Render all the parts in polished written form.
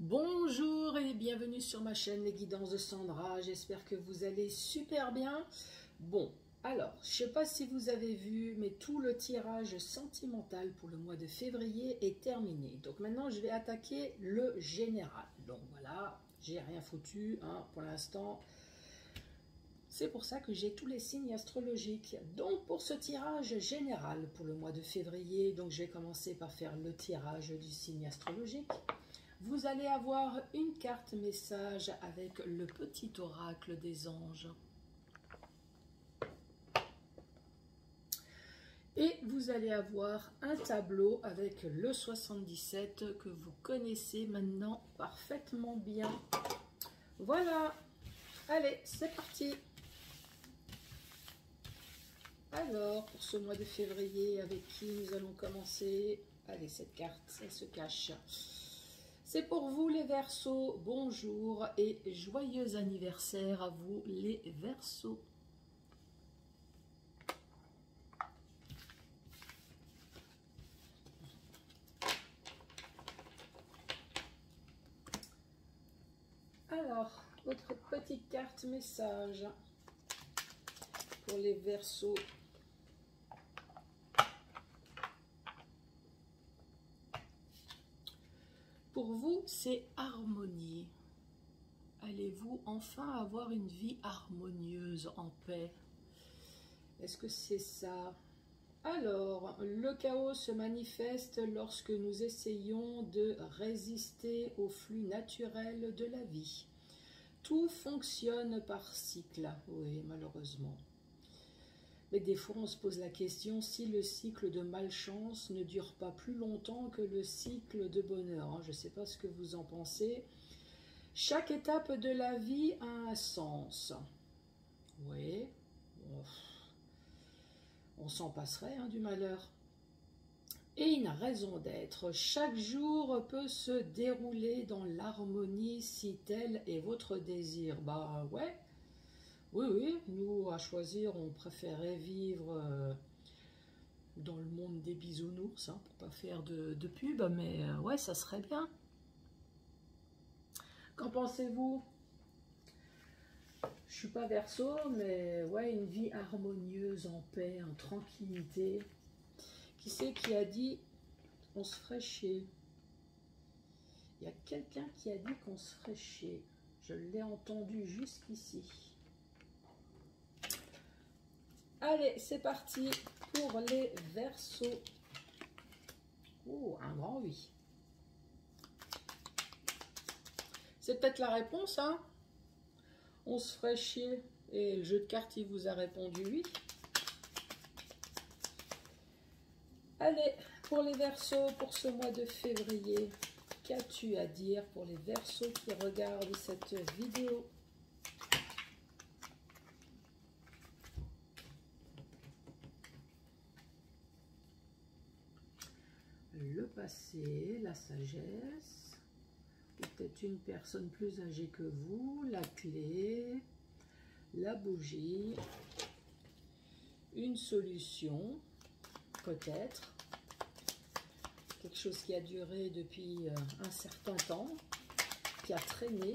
Bonjour et bienvenue sur ma chaîne Les Guidances de Sandra, j'espère que vous allez super bien. Bon, alors, je ne sais pas si vous avez vu, mais tout le tirage sentimental pour le mois de février est terminé. Donc maintenant, je vais attaquer le général. Donc voilà, j'ai rien foutu pour l'instant. C'est pour ça que j'ai tous les signes astrologiques. Donc pour ce tirage général pour le mois de février, donc je vais commencer par faire le tirage du signe astrologique. Vous allez avoir une carte message avec le petit oracle des anges. Et vous allez avoir un tableau avec le 77 que vous connaissez maintenant parfaitement bien. Voilà, allez, c'est parti. Alors, pour ce mois de février, avec qui nous allons commencer? Allez, cette carte, elle se cache. C'est pour vous les Verseaux, bonjour et joyeux anniversaire à vous les Verseaux. Alors, votre petite carte message pour les Verseaux. Pour vous, c'est harmonie. Allez-vous enfin avoir une vie harmonieuse, en paix? Est-ce que c'est ça? Alors, le chaos se manifeste lorsque nous essayons de résister au flux naturel de la vie. Tout fonctionne par cycle, oui, malheureusement. Mais des fois, on se pose la question si le cycle de malchance ne dure pas plus longtemps que le cycle de bonheur. Je ne sais pas ce que vous en pensez. Chaque étape de la vie a un sens. Oui, on s'en passerait du malheur. Et une raison d'être. Chaque jour peut se dérouler dans l'harmonie si tel est votre désir. Bah ouais. Oui, nous, à choisir, on préférait vivre dans le monde des bisounours, pour pas faire de pub, mais ouais, ça serait bien. Qu'en pensez-vous? Je suis pas Verseau, mais ouais, une vie harmonieuse, en paix, en tranquillité. Qui c'est qui a dit on se ferait chier? Il y a quelqu'un qui a dit qu'on se ferait chier. Je l'ai entendu jusqu'ici. Allez, c'est parti pour les Verseaux. Oh, un grand oui. C'est peut-être la réponse, On se ferait chier. Et le jeu de cartes, il vous a répondu oui. Allez, pour les Verseaux, pour ce mois de février, qu'as-tu à dire pour les Verseaux qui regardent cette vidéo? Le passé, la sagesse, peut-être une personne plus âgée que vous, la clé, la bougie, une solution, peut-être, quelque chose qui a duré depuis un certain temps, qui a traîné.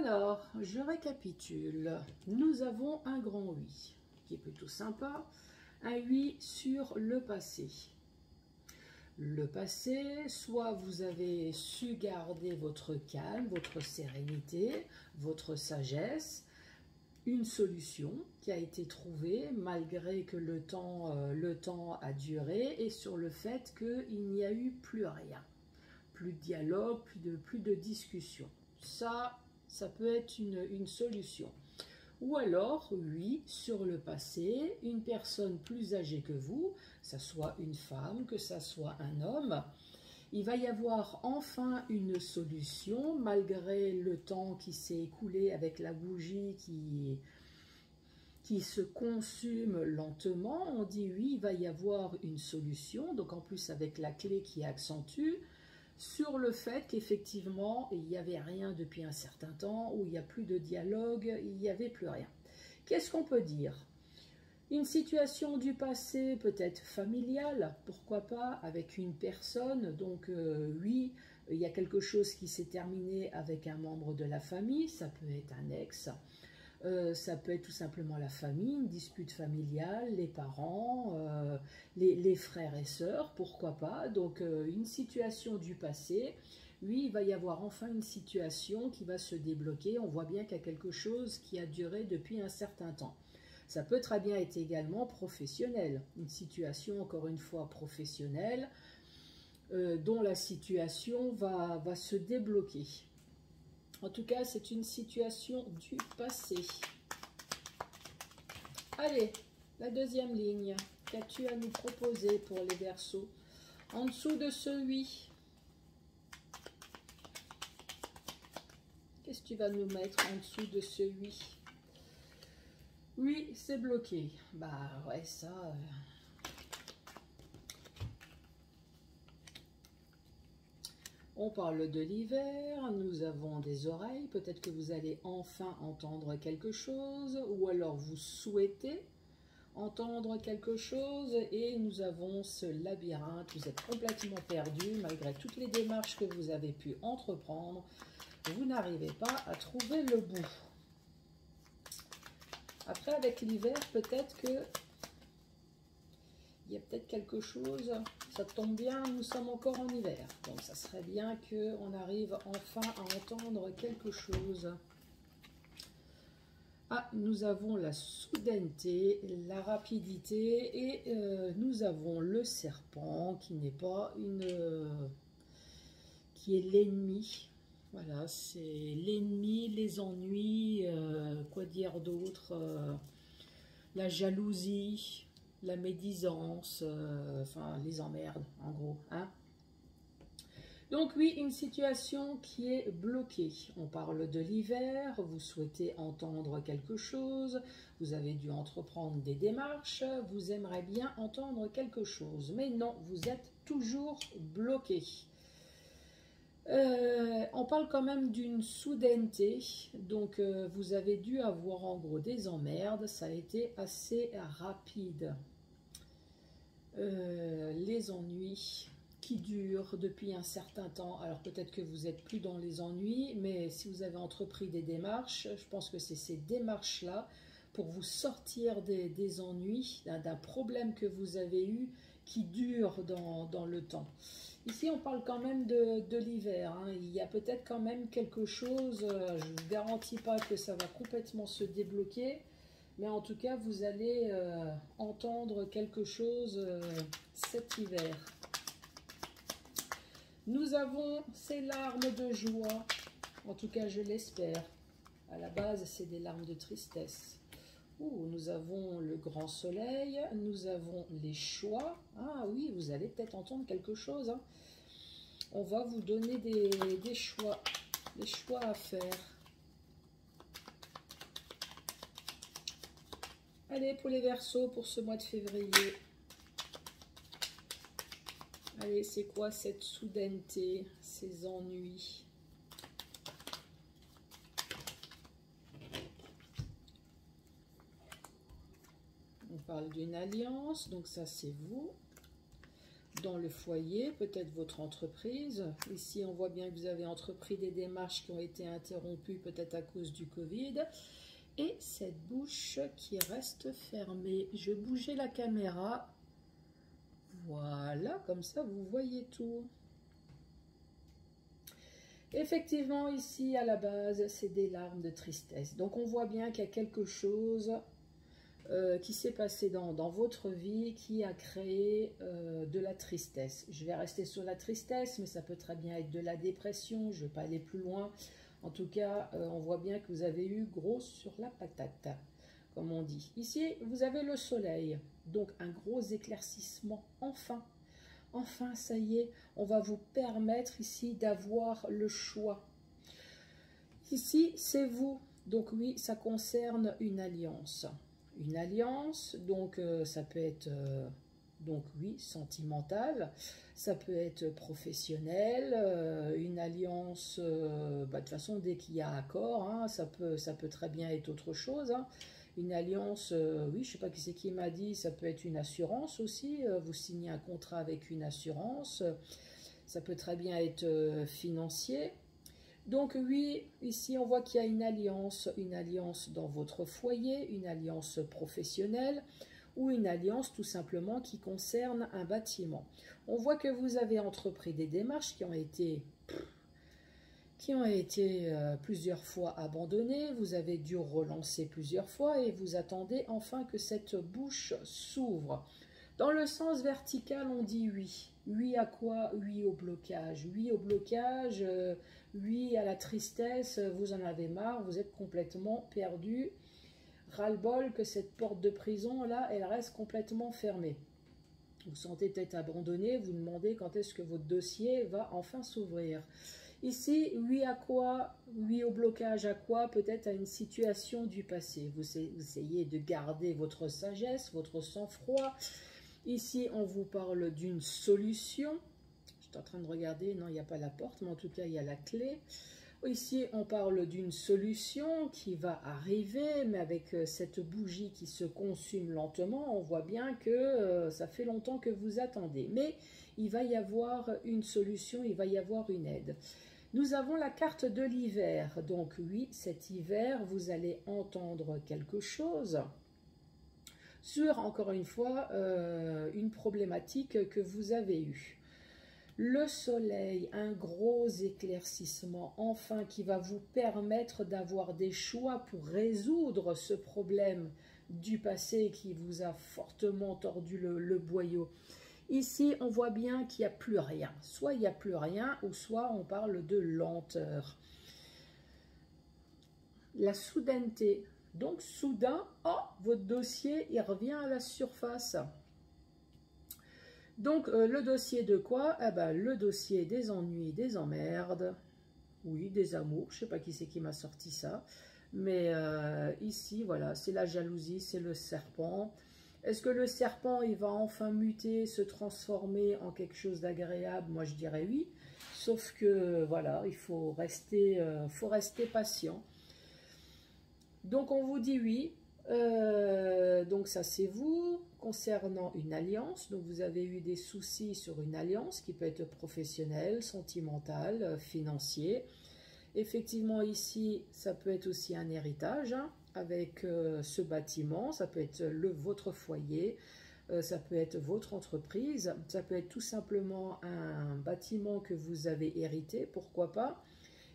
Alors, je récapitule. Nous avons un grand oui, qui est plutôt sympa. Un oui sur le passé. Le passé, soit vous avez su garder votre calme, votre sérénité, votre sagesse, une solution qui a été trouvée malgré que le temps a duré et sur le fait qu'il n'y a eu plus rien. Plus de dialogue, plus de discussion. Ça peut être une solution. Ou alors, oui, sur le passé, une personne plus âgée que vous, que ce soit une femme, que ce soit un homme, il va y avoir enfin une solution, malgré le temps qui s'est écoulé avec la bougie qui se consume lentement. On dit oui, il va y avoir une solution, donc en plus avec la clé qui accentue, sur le fait qu'effectivement, il n'y avait rien depuis un certain temps, où il n'y a plus de dialogue, il n'y avait plus rien. Qu'est-ce qu'on peut dire? Une situation du passé peut-être familiale, pourquoi pas, avec une personne. Donc oui, il y a quelque chose qui s'est terminé avec un membre de la famille, ça peut être un ex, ça peut être tout simplement la famille, une dispute familiale, les parents, les frères et sœurs, pourquoi pas. Donc une situation du passé, oui, il va y avoir enfin une situation qui va se débloquer. On voit bien qu'il y a quelque chose qui a duré depuis un certain temps. Ça peut très bien être également professionnel, une situation encore une fois professionnelle dont la situation va se débloquer. En tout cas, c'est une situation du passé. Allez, la deuxième ligne. Qu'as-tu à nous proposer pour les Verseaux? En dessous de ce oui, qu'est-ce que tu vas nous mettre en dessous de ce oui? Oui, c'est bloqué. Bah ouais, ça... On parle de l'hiver, nous avons des oreilles, peut-être que vous allez enfin entendre quelque chose, ou alors vous souhaitez entendre quelque chose, et nous avons ce labyrinthe, vous êtes complètement perdu, malgré toutes les démarches que vous avez pu entreprendre, vous n'arrivez pas à trouver le bout. Après, avec l'hiver, peut-être que il y a peut-être quelque chose, ça tombe bien, nous sommes encore en hiver. Donc, ça serait bien qu'on arrive enfin à entendre quelque chose. Ah, nous avons la soudaineté, la rapidité et nous avons le serpent qui n'est pas qui est l'ennemi. Voilà, c'est l'ennemi, les ennuis, quoi dire d'autre, la jalousie, la médisance, enfin les emmerdes en gros. Hein. Donc oui, une situation qui est bloquée. On parle de l'hiver, vous souhaitez entendre quelque chose, vous avez dû entreprendre des démarches, vous aimeriez bien entendre quelque chose, mais non, vous êtes toujours bloqué. On parle quand même d'une soudaineté, donc vous avez dû avoir en gros des emmerdes, ça a été assez rapide. Les ennuis qui durent depuis un certain temps, alors peut-être que vous n'êtes plus dans les ennuis, mais si vous avez entrepris des démarches, je pense que c'est ces démarches-là pour vous sortir des ennuis, d'un problème que vous avez eu qui dure dans le temps. Ici, on parle quand même de l'hiver. Hein. Il y a peut-être quand même quelque chose, je ne vous garantis pas que ça va complètement se débloquer, mais en tout cas, vous allez entendre quelque chose cet hiver. Nous avons ces larmes de joie, en tout cas, je l'espère. À la base, c'est des larmes de tristesse. Nous avons le grand soleil, nous avons les choix. Ah oui, vous allez peut-être entendre quelque chose. Hein. On va vous donner des choix à faire. Allez, pour les Verseaux, pour ce mois de février. Allez, c'est quoi cette soudaineté, ces ennuis? On parle d'une alliance, donc ça c'est vous. Dans le foyer, peut-être votre entreprise. Ici, on voit bien que vous avez entrepris des démarches qui ont été interrompues, peut-être à cause du Covid. Et cette bouche qui reste fermée. Je bougeais la caméra. Voilà, comme ça, vous voyez tout. Effectivement, ici, à la base, c'est des larmes de tristesse. Donc, on voit bien qu'il y a quelque chose qui s'est passé dans votre vie qui a créé de la tristesse. Je vais rester sur la tristesse, mais ça peut très bien être de la dépression. Je ne vais pas aller plus loin. En tout cas, on voit bien que vous avez eu gros sur la patate, comme on dit. Ici, vous avez le soleil, donc un gros éclaircissement, enfin. Enfin, ça y est, on va vous permettre ici d'avoir le choix. Ici, c'est vous. Donc oui, ça concerne une alliance. Une alliance, donc ça peut être, donc oui, sentimentale, ça peut être professionnel, une alliance, de toute façon, dès qu'il y a accord, hein, ça peut très bien être autre chose. Hein. Une alliance, oui, je ne sais pas qui c'est qui m'a dit, ça peut être une assurance aussi. Vous signez un contrat avec une assurance. Ça peut très bien être financier. Donc oui, ici on voit qu'il y a une alliance dans votre foyer, une alliance professionnelle ou une alliance tout simplement qui concerne un bâtiment. On voit que vous avez entrepris des démarches qui ont été plusieurs fois abandonnées, vous avez dû relancer plusieurs fois et vous attendez enfin que cette bouche s'ouvre. Dans le sens vertical, on dit oui. Oui à quoi? Oui au blocage. Oui au blocage, oui à la tristesse, vous en avez marre, vous êtes complètement perdu. Ras-le-bol que cette porte de prison, là, elle reste complètement fermée. Vous sentez peut-être abandonné, vous demandez quand est-ce que votre dossier va enfin s'ouvrir. Ici, oui à quoi? Oui au blocage à quoi? Peut-être à une situation du passé. Vous essayez de garder votre sagesse, votre sang-froid. Ici, on vous parle d'une solution. Je suis en train de regarder, non, il n'y a pas la porte, mais en tout cas, il y a la clé. Ici, on parle d'une solution qui va arriver, mais avec cette bougie qui se consume lentement, on voit bien que ça fait longtemps que vous attendez. Mais il va y avoir une solution, il va y avoir une aide. Nous avons la carte de l'hiver. Donc oui, cet hiver, vous allez entendre quelque chose sur, encore une fois, une problématique que vous avez eue. Le soleil, un gros éclaircissement, enfin, qui va vous permettre d'avoir des choix pour résoudre ce problème du passé qui vous a fortement tordu le boyau. Ici, on voit bien qu'il n'y a plus rien. Soit il n'y a plus rien, ou soit on parle de lenteur. La soudaineté. Donc, soudain, oh, votre dossier, il revient à la surface. Donc, le dossier de quoi? Eh ben, le dossier des ennuis, des emmerdes, oui, des amours. Je ne sais pas qui c'est qui m'a sorti ça. Mais ici, voilà, c'est la jalousie, c'est le serpent. Est-ce que le serpent, il va enfin muter, se transformer en quelque chose d'agréable? Moi, je dirais oui. Sauf que, voilà, il faut rester patient. Donc, on vous dit oui. Donc ça c'est vous. Concernant une alliance, donc vous avez eu des soucis sur une alliance qui peut être professionnelle, sentimentale, financier. Effectivement ici ça peut être aussi un héritage hein, avec ce bâtiment, ça peut être votre foyer, ça peut être votre entreprise, ça peut être tout simplement un bâtiment que vous avez hérité, pourquoi pas.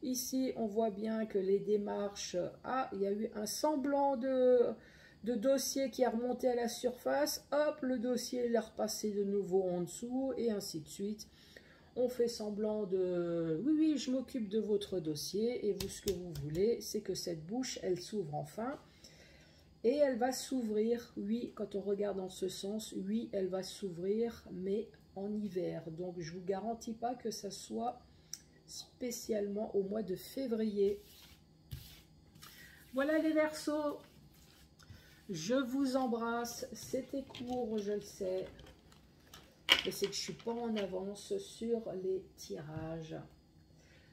Ici, on voit bien que les démarches... Ah, il y a eu un semblant de dossier qui est remonté à la surface. Hop, le dossier est repassé de nouveau en dessous et ainsi de suite. On fait semblant de... Oui, oui, je m'occupe de votre dossier et vous, ce que vous voulez, c'est que cette bouche, elle s'ouvre enfin. Et elle va s'ouvrir, oui, quand on regarde dans ce sens, oui, elle va s'ouvrir, mais en hiver. Donc, je ne vous garantis pas que ça soit... spécialement au mois de février. Voilà les Verseaux, je vous embrasse. C'était court, je le sais, mais c'est que je suis pas en avance sur les tirages.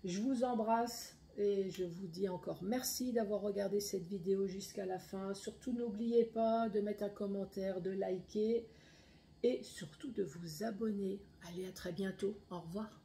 Je vous embrasse et je vous dis encore merci d'avoir regardé cette vidéo jusqu'à la fin. Surtout n'oubliez pas de mettre un commentaire, de liker et surtout de vous abonner. Allez, à très bientôt, au revoir.